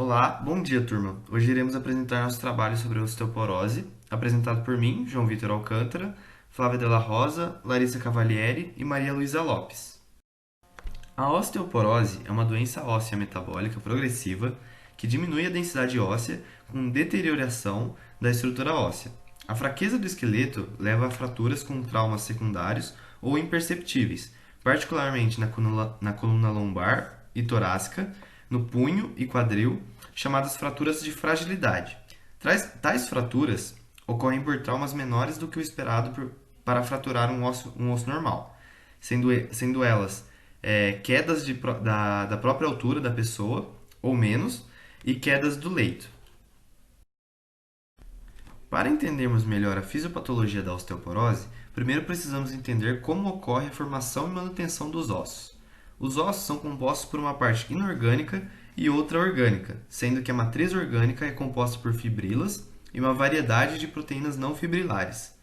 Olá, bom dia, turma. Hoje iremos apresentar nosso trabalho sobre osteoporose, apresentado por mim, João Vitor Alcântara, Flávia Della Rosa, Larissa Cavalieri e Maria Luísa Lopes. A osteoporose é uma doença óssea metabólica progressiva que diminui a densidade óssea com deterioração da estrutura óssea. A fraqueza do esqueleto leva a fraturas com traumas secundários ou imperceptíveis, particularmente na coluna lombar e torácica, no punho e quadril, chamadas fraturas de fragilidade. Tais fraturas ocorrem por traumas menores do que o esperado para fraturar um osso normal, sendo elas quedas da própria altura da pessoa, ou menos, e quedas do leito. Para entendermos melhor a fisiopatologia da osteoporose, primeiro precisamos entender como ocorre a formação e manutenção dos ossos. Os ossos são compostos por uma parte inorgânica e outra orgânica, sendo que a matriz orgânica é composta por fibrilas e uma variedade de proteínas não fibrilares.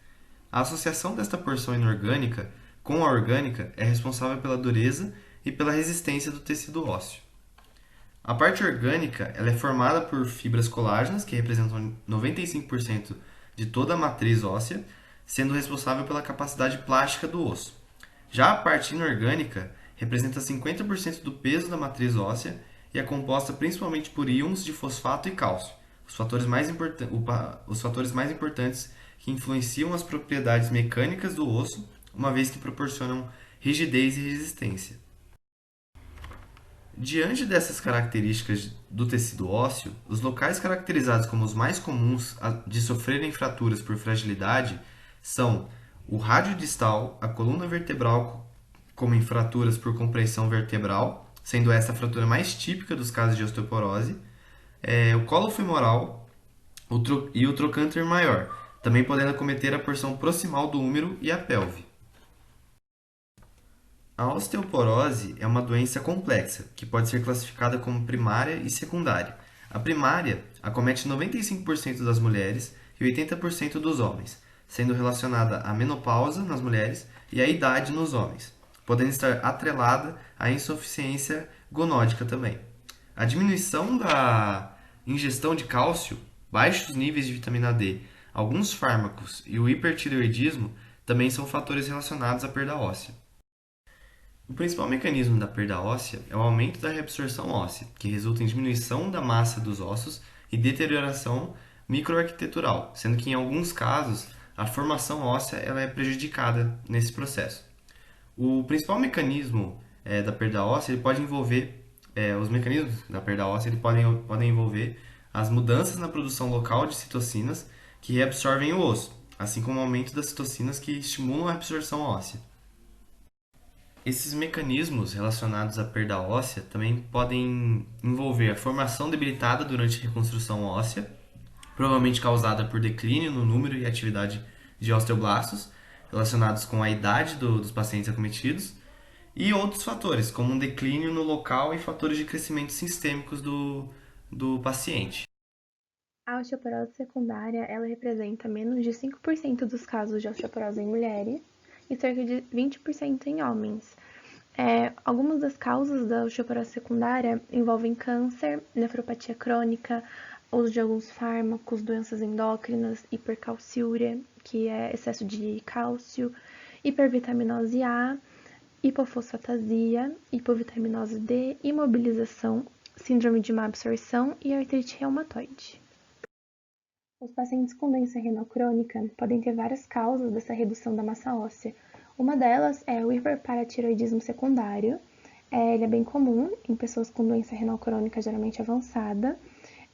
A associação desta porção inorgânica com a orgânica é responsável pela dureza e pela resistência do tecido ósseo. A parte orgânica ela é formada por fibras colágenas, que representam 95% de toda a matriz óssea, sendo responsável pela capacidade plástica do osso. Já a parte inorgânica representa 50% do peso da matriz óssea e é composta principalmente por íons de fosfato e cálcio, os fatores mais importantes que influenciam as propriedades mecânicas do osso, uma vez que proporcionam rigidez e resistência. Diante dessas características do tecido ósseo, os locais caracterizados como os mais comuns de sofrerem fraturas por fragilidade são o rádio distal, a coluna vertebral, como em fraturas por compressão vertebral, sendo essa a fratura mais típica dos casos de osteoporose, o colo femoral e o trocânter maior, também podendo acometer a porção proximal do úmero e a pelve. A osteoporose é uma doença complexa, que pode ser classificada como primária e secundária. A primária acomete 95% das mulheres e 80% dos homens, sendo relacionada à menopausa nas mulheres e à idade nos homens, podendo estar atrelada à insuficiência gonódica também. A diminuição da ingestão de cálcio, baixos níveis de vitamina D, alguns fármacos e o hipertireoidismo também são fatores relacionados à perda óssea. O principal mecanismo da perda óssea é o aumento da reabsorção óssea, que resulta em diminuição da massa dos ossos e deterioração microarquitetural, sendo que em alguns casos a formação óssea ela é prejudicada nesse processo. O principal mecanismo da perda óssea ele pode envolver os mecanismos da perda óssea ele podem envolver as mudanças na produção local de citocinas que reabsorvem o osso, assim como o aumento das citocinas que estimulam a absorção óssea. Esses mecanismos relacionados à perda óssea também podem envolver a formação debilitada durante a reconstrução óssea, provavelmente causada por declínio no número e atividade de osteoblastos, relacionados com a idade dos pacientes acometidos, e outros fatores, como um declínio no local e fatores de crescimento sistêmicos do paciente. A osteoporose secundária, ela representa menos de 5% dos casos de osteoporose em mulheres e cerca de 20% em homens. Algumas das causas da osteoporose secundária envolvem câncer, nefropatia crônica, uso de alguns fármacos, doenças endócrinas, hipercalciúria, que é excesso de cálcio, hipervitaminose A, hipofosfatasia, hipovitaminose D, imobilização, síndrome de má absorção e artrite reumatoide. Os pacientes com doença renal crônica podem ter várias causas dessa redução da massa óssea. Uma delas é o hiperparatiroidismo secundário. Ele é bem comum em pessoas com doença renal crônica geralmente avançada.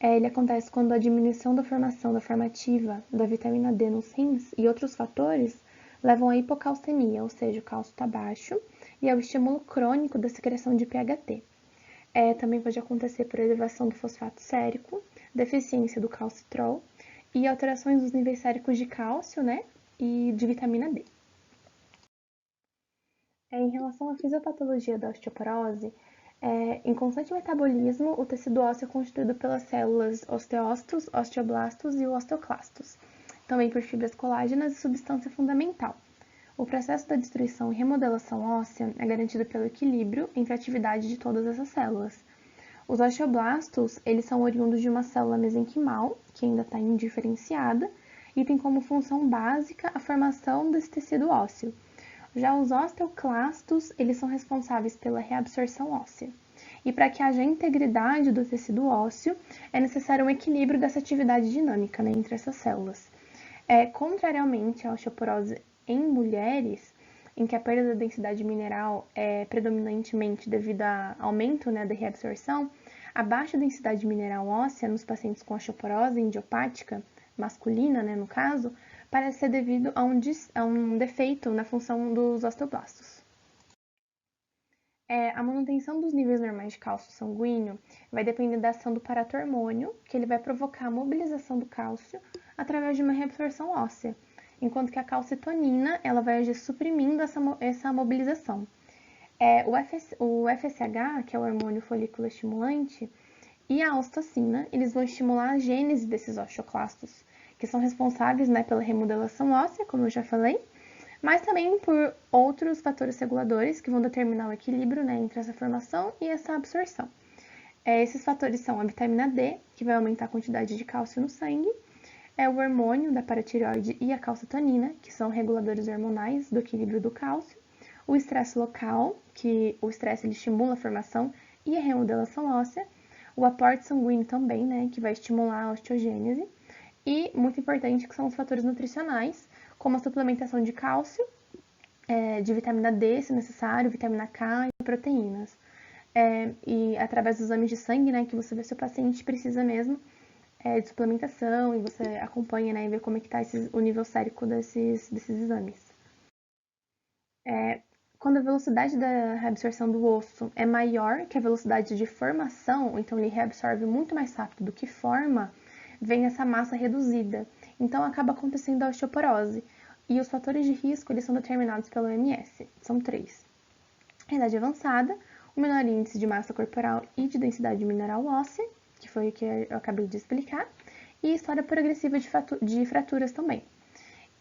Ele acontece quando a diminuição da formação da formativa da vitamina D nos rins e outros fatores levam à hipocalcemia, ou seja, o cálcio está baixo, e ao estímulo crônico da secreção de PHT. Também pode acontecer por elevação do fosfato sérico, deficiência do calcitrol e alterações dos níveis séricos de cálcio, né, e de vitamina D. Em relação à fisiopatologia da osteoporose, em constante metabolismo, o tecido ósseo é constituído pelas células osteócitos, osteoblastos e osteoclastos, também por fibras colágenas e substância fundamental. O processo da destruição e remodelação óssea é garantido pelo equilíbrio entre a atividade de todas essas células. Os osteoblastos, eles são oriundos de uma célula mesenquimal, que ainda está indiferenciada, e tem como função básica a formação desse tecido ósseo. Já os osteoclastos, eles são responsáveis pela reabsorção óssea. E para que haja integridade do tecido ósseo, é necessário um equilíbrio dessa atividade dinâmica, né, entre essas células. Contrariamente à osteoporose em mulheres, em que a perda da densidade mineral é predominantemente devido ao aumento, né, da reabsorção, a baixa densidade mineral óssea nos pacientes com osteoporose idiopática, masculina, né, no caso, parece ser devido a um defeito na função dos osteoblastos. A manutenção dos níveis normais de cálcio sanguíneo vai depender da ação do paratormônio, que ele vai provocar a mobilização do cálcio através de uma reabsorção óssea, enquanto que a calcitonina ela vai agir suprimindo essa mobilização. O FSH, que é o hormônio folículo estimulante, e a ocitocina, eles vão estimular a gênese desses osteoclastos, que são responsáveis, né, pela remodelação óssea, como eu já falei, mas também por outros fatores reguladores que vão determinar o equilíbrio, né, entre essa formação e essa absorção. Esses fatores são a vitamina D, que vai aumentar a quantidade de cálcio no sangue, o hormônio da paratireoide e a calcitonina, que são reguladores hormonais do equilíbrio do cálcio, o estresse local, que o estresse ele estimula a formação e a remodelação óssea, o aporte sanguíneo também, né, que vai estimular a osteogênese, e muito importante que são os fatores nutricionais, como a suplementação de cálcio, de vitamina D, se necessário, vitamina K e proteínas. E através dos exames de sangue, né, que você vê se o paciente precisa mesmo de suplementação e você acompanha, né, e vê como é que está o nível sérico desses exames. Quando a velocidade da reabsorção do osso é maior que a velocidade de formação, então ele reabsorve muito mais rápido do que forma, vem essa massa reduzida. Então acaba acontecendo a osteoporose. E os fatores de risco eles são determinados pela OMS. São 3. A idade avançada, o menor índice de massa corporal e de densidade mineral óssea, que foi o que eu acabei de explicar, e história progressiva de fraturas também.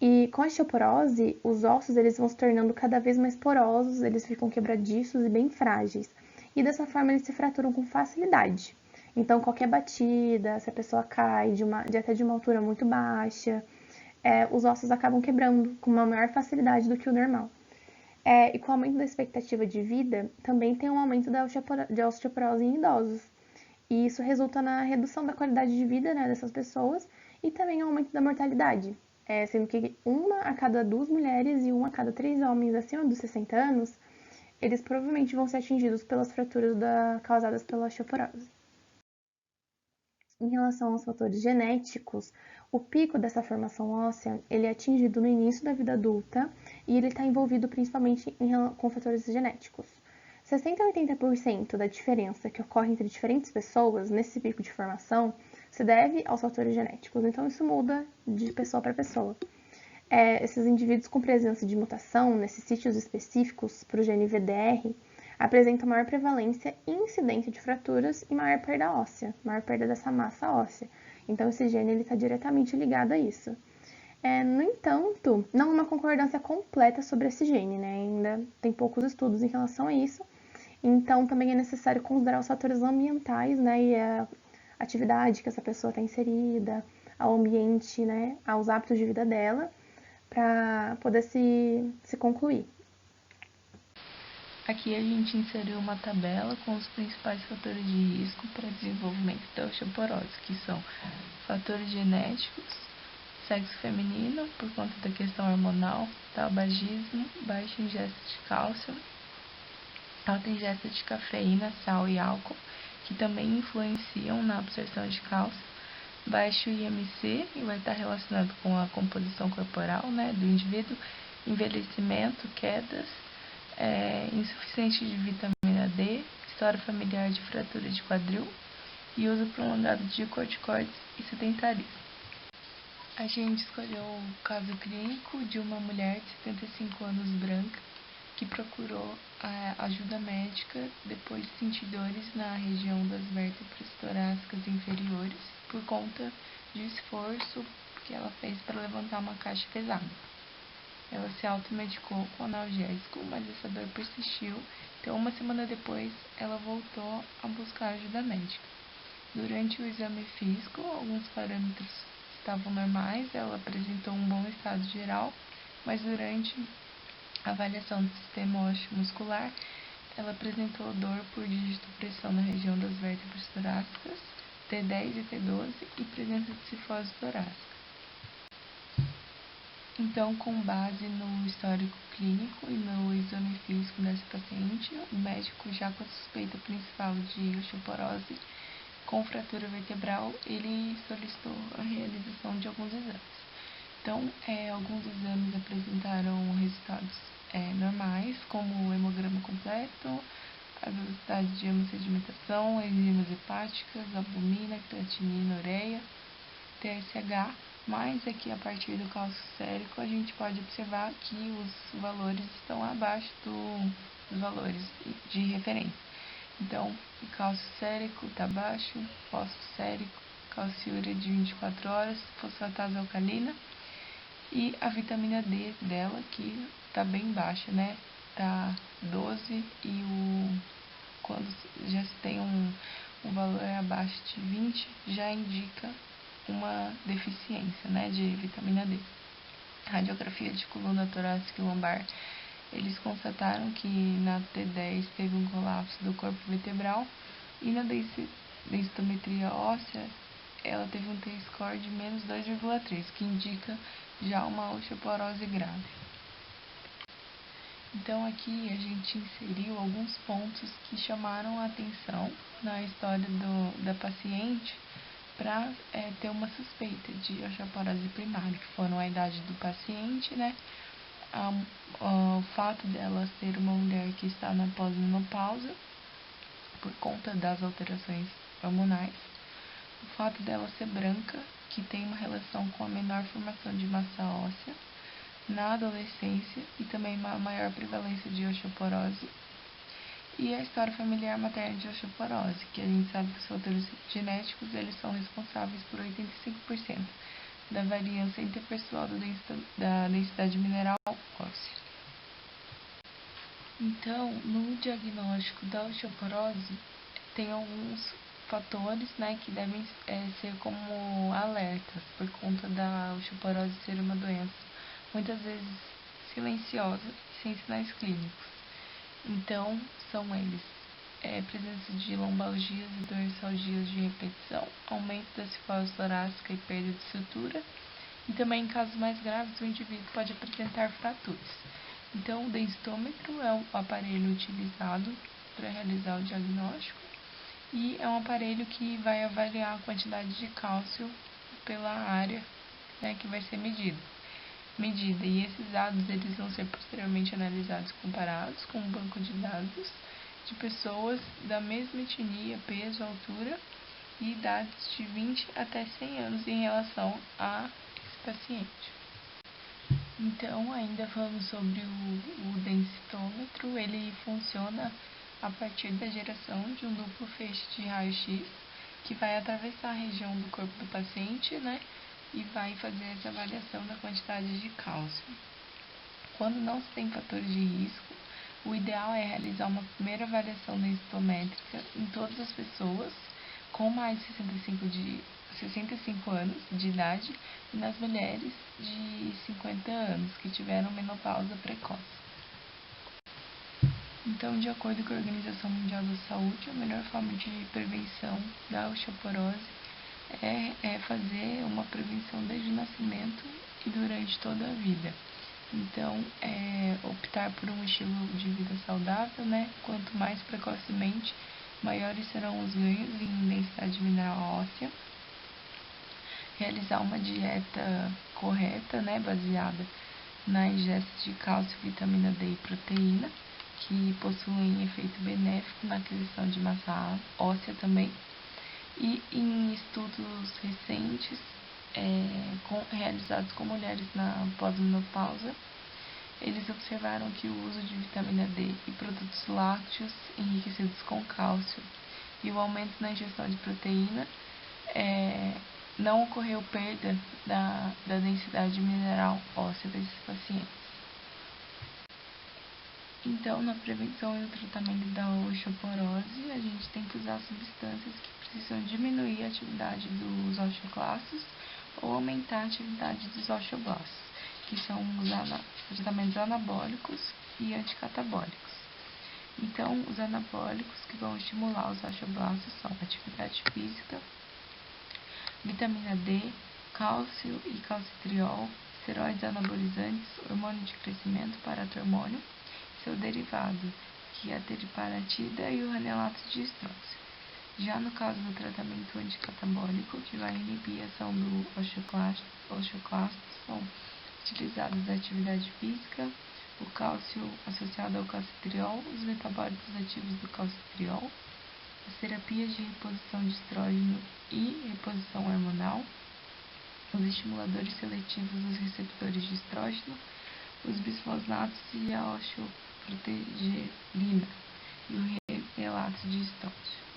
E com a osteoporose, os ossos eles vão se tornando cada vez mais porosos, eles ficam quebradiços e bem frágeis. E dessa forma eles se fraturam com facilidade. Então qualquer batida, se a pessoa cai até de uma altura muito baixa, os ossos acabam quebrando com uma maior facilidade do que o normal. E com o aumento da expectativa de vida, também tem um aumento da osteoporose em idosos. E isso resulta na redução da qualidade de vida, né, dessas pessoas e também um aumento da mortalidade. Sendo que 1 a cada 2 mulheres e 1 a cada 3 homens acima dos 60 anos, eles provavelmente vão ser atingidos pelas fraturas causadas pela osteoporose. Em relação aos fatores genéticos, o pico dessa formação óssea ele é atingido no início da vida adulta e ele está envolvido principalmente com fatores genéticos. 60 a 80% da diferença que ocorre entre diferentes pessoas nesse pico de formação se deve aos fatores genéticos, então isso muda de pessoa para pessoa. Esses indivíduos com presença de mutação nesses sítios específicos para o gene VDR apresentam maior prevalência e incidência de fraturas e maior perda óssea, maior perda dessa massa óssea. Então esse gene está diretamente ligado a isso. No entanto, não há uma concordância completa sobre esse gene, né? Ainda tem poucos estudos em relação a isso. Então também é necessário considerar os fatores ambientais, né? E a atividade que essa pessoa está inserida, ao ambiente, né? Aos hábitos de vida dela, para poder se concluir. Aqui a gente inseriu uma tabela com os principais fatores de risco para desenvolvimento da osteoporose, que são fatores genéticos, sexo feminino, por conta da questão hormonal, tabagismo, baixa ingesta de cálcio, alta ingesta de cafeína, sal e álcool, que também influenciam na absorção de cálcio, baixo IMC, e vai estar relacionado com a composição corporal, né, do indivíduo, envelhecimento, quedas, insuficiente de vitamina D, história familiar de fratura de quadril e uso prolongado de corticoides e sedentarismo. A gente escolheu o caso clínico de uma mulher de 75 anos branca que procurou ajuda médica depois de sentir dores na região das vértebras torácicas inferiores por conta de esforço que ela fez para levantar uma caixa pesada. Ela se automedicou com analgésico, mas essa dor persistiu, então uma semana depois ela voltou a buscar ajuda médica. Durante o exame físico, alguns parâmetros estavam normais, ela apresentou um bom estado geral, mas durante a avaliação do sistema ósseo muscular, ela apresentou dor por digitopressão na região das vértebras torácicas, T10 e T12, e presença de cifose torácica. Então, com base no histórico clínico e no exame físico dessa paciente, o médico, já com a suspeita principal de osteoporose com fratura vertebral, ele solicitou a realização de alguns exames. Então, alguns exames apresentaram resultados normais, como o hemograma completo, a velocidade de hemossedimentação, enzimas hepáticas, albumina, creatinina, ureia, TSH, mas aqui a partir do cálcio sérico a gente pode observar que os valores estão abaixo dos valores de referência. Então, o cálcio sérico está baixo, fósforo sérico, calciúria de 24 horas, fosfatase alcalina e a vitamina D dela, que está bem baixa, né? Está 12 e quando já se tem um valor abaixo de 20, já indica uma deficiência, né, de vitamina D. Radiografia de coluna torácica e lombar, eles constataram que na T10 teve um colapso do corpo vertebral e na densitometria óssea ela teve um T-score de menos 2,3, que indica já uma osteoporose grave. Então aqui a gente inseriu alguns pontos que chamaram a atenção na história da paciente para ter uma suspeita de osteoporose primária, que foram a idade do paciente, né? O fato dela ser uma mulher que está na pós-menopausa por conta das alterações hormonais, o fato dela ser branca, que tem uma relação com a menor formação de massa óssea na adolescência e também uma maior prevalência de osteoporose, e a história familiar materna de osteoporose, que a gente sabe que os fatores genéticos eles são responsáveis por 85% da variância interpessoal da densidade mineral óssea. Então, no diagnóstico da osteoporose, tem alguns fatores, né, que devem ser como alertas, por conta da osteoporose ser uma doença muitas vezes silenciosa e sem sinais clínicos. Então, são eles: presença de lombalgias e dorsalgias de repetição, aumento da cifose torácica e perda de estrutura, e também em casos mais graves o indivíduo pode apresentar fraturas. Então, o densitômetro é o aparelho utilizado para realizar o diagnóstico e é um aparelho que vai avaliar a quantidade de cálcio pela área, né, que vai ser medida. E esses dados eles vão ser posteriormente analisados e comparados com um banco de dados de pessoas da mesma etnia, peso, altura e idades de 20 até 100 anos em relação a esse paciente. Então, ainda falando sobre o densitômetro, ele funciona a partir da geração de um duplo feixe de raio-x que vai atravessar a região do corpo do paciente, né, e vai fazer essa avaliação da quantidade de cálcio. Quando não se tem fatores de risco, o ideal é realizar uma primeira avaliação densitométrica em todas as pessoas com mais de 65 anos de idade e nas mulheres de 50 anos que tiveram menopausa precoce. Então, de acordo com a Organização Mundial da Saúde, a melhor forma de prevenção da osteoporose é fazer uma prevenção desde o nascimento e durante toda a vida. Então, optar por um estilo de vida saudável, né? Quanto mais precocemente, maiores serão os ganhos em densidade mineral óssea. Realizar uma dieta correta, né? Baseada na ingesta de cálcio, vitamina D e proteína, que possuem efeito benéfico na aquisição de massa óssea também. E em estudos recentes realizados com mulheres na pós-menopausa, eles observaram que o uso de vitamina D e produtos lácteos enriquecidos com cálcio e o aumento na ingestão de proteína não ocorreu perda da densidade mineral óssea desses pacientes. Então, na prevenção e no tratamento da osteoporose, a gente tem que usar substâncias que precisam diminuir a atividade dos osteoclastos ou aumentar a atividade dos osteoblastos, que são os tratamentos anabólicos e anticatabólicos. Então, os anabólicos que vão estimular os osteoblastos são atividade física, vitamina D, cálcio e calcitriol, esteroides anabolizantes, hormônio de crescimento, paratormônio, seu derivado, que é a teriparatida e o ranelato de estrógeno. Já no caso do tratamento anticatabólico, que vai inibir a ação do osteoclasto, são utilizados a atividade física, o cálcio associado ao calcitriol, os metabólitos ativos do calcitriol, as terapias de reposição de estrógeno e reposição hormonal, os estimuladores seletivos dos receptores de estrógeno, os bisfosfatos e a osteoprotegerina e o renelato de estrógeno.